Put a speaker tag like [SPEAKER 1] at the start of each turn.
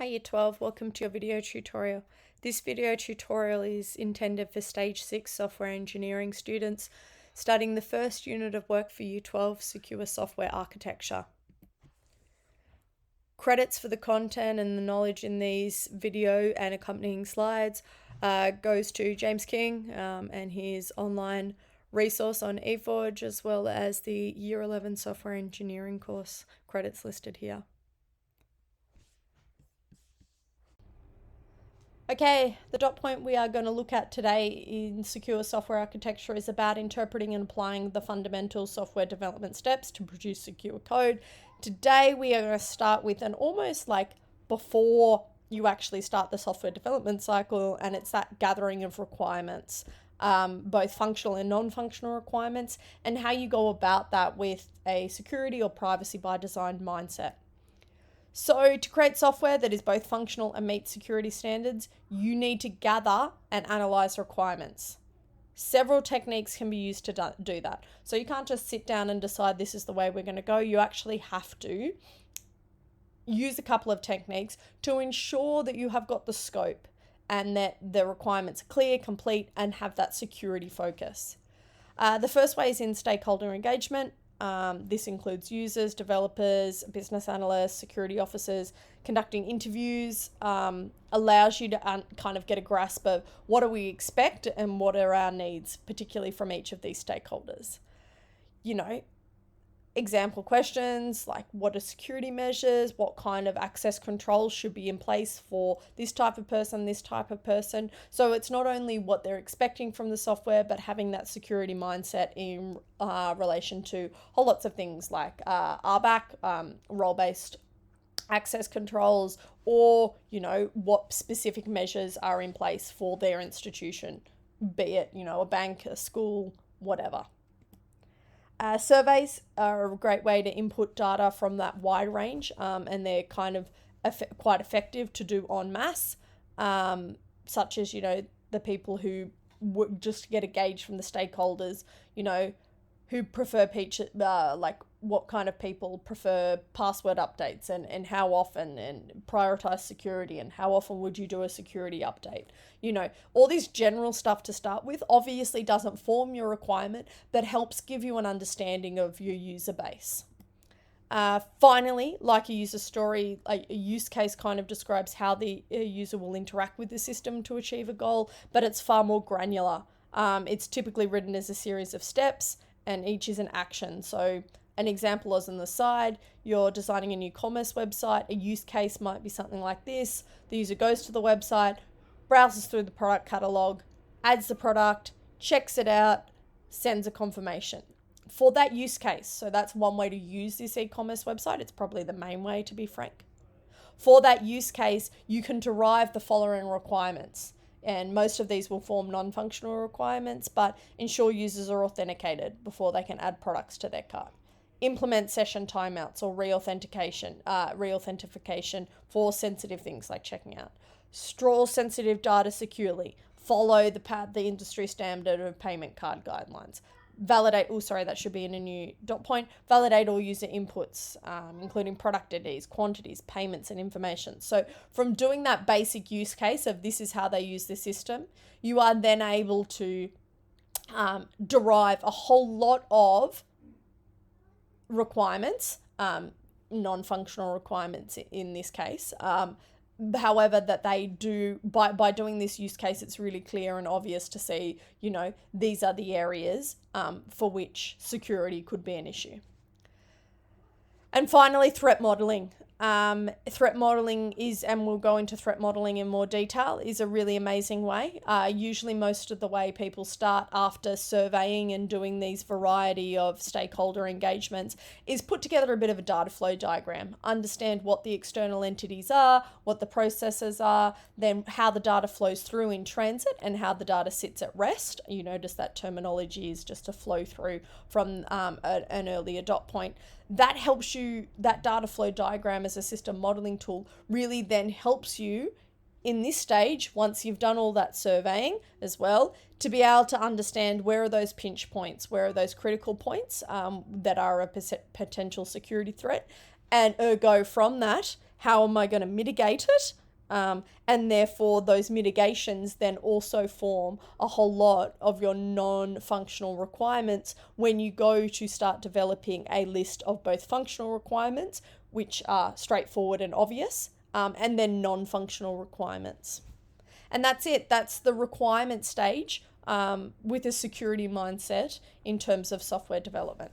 [SPEAKER 1] Hi Year 12, welcome to your video tutorial. This video tutorial is intended for Stage 6 software engineering students studying the first unit of work for Year 12 Secure Software Architecture. Credits for the content and the knowledge in these video and accompanying slides goes to James King and his online resource on eForge, as well as the Year 11 software engineering course credits listed here. Okay, the dot point we are going to look at today in secure software architecture is about interpreting and applying the fundamental software development steps to produce secure code. Today we are going to start with an almost like before you actually start the software development cycle, and it's that gathering of requirements, both functional and non-functional requirements, and how you go about that with a security or privacy by design mindset. So to create software that is both functional and meets security standards, you need to gather and analyze requirements. Several techniques can be used to do that. So you can't just sit down and decide this is the way we're going to go. You actually have to use a couple of techniques to ensure that you have got the scope and that the requirements are clear, complete, and have that security focus. The first way is in stakeholder engagement. This includes users, developers, business analysts, security officers. Conducting interviews allows you to kind of get a grasp of what do we expect and what are our needs, particularly from each of these stakeholders. You know, example questions like what are security measures, what kind of access controls should be in place for this type of person, this type of person. So it's not only what they're expecting from the software, but having that security mindset in relation to whole lots of things like RBAC, role-based access controls, or, you know, what specific measures are in place for their institution, be it, you know, a bank, a school, whatever. Surveys are a great way to input data from that wide range, and they're kind of quite effective to do en masse, such as, you know, the people who would just get a gauge from the stakeholders, you know, who prefer like what kind of people prefer password updates and how often, and prioritize security and how often would you do a security update. You know, all this general stuff to start with obviously doesn't form your requirement, but helps give you an understanding of your user base. Finally, like a user story, a use case kind of describes how the user will interact with the system to achieve a goal, but it's far more granular. It's typically written as a series of steps, and each is an action. So an example is on the side, you're designing a new commerce website. A use case might be something like this. The user goes to the website, browses through the product catalog, adds the product, checks it out, sends a confirmation. For that use case, so that's one way to use this e-commerce website. It's probably the main way, to be frank. For that use case, you can derive the following requirements. And most of these will form non-functional requirements, but ensure users are authenticated before they can add products to their cart. Implement session timeouts or re-authentication for sensitive things like checking out. Store sensitive data securely. Follow the industry standard of payment card guidelines. Validate, that should be in a new dot point. Validate all user inputs, including product IDs, quantities, payments, and information. So from doing that basic use case of this is how they use the system, you are then able to derive a whole lot of requirements, non-functional requirements in this case. However, that they do by doing this use case, it's really clear and obvious to see, you know, these are the areas for which security could be an issue. And finally, threat modeling. Threat modeling is, and we'll go into threat modeling in more detail, is a really amazing way. Usually most of the way people start after surveying and doing these variety of stakeholder engagements is put together a bit of a data flow diagram, understand what the external entities are, what the processes are, then how the data flows through in transit and how the data sits at rest. You notice that terminology is just a flow through from an earlier dot point. That helps you, that data flow diagram as a system modeling tool really then helps you in this stage, once you've done all that surveying as well, to be able to understand where are those pinch points, where are those critical points that are a potential security threat, and ergo from that, how am I going to mitigate it? And therefore those mitigations then also form a whole lot of your non-functional requirements when you go to start developing a list of both functional requirements, which are straightforward and obvious, and then non-functional requirements. And that's it. That's the requirement stage with a security mindset in terms of software development.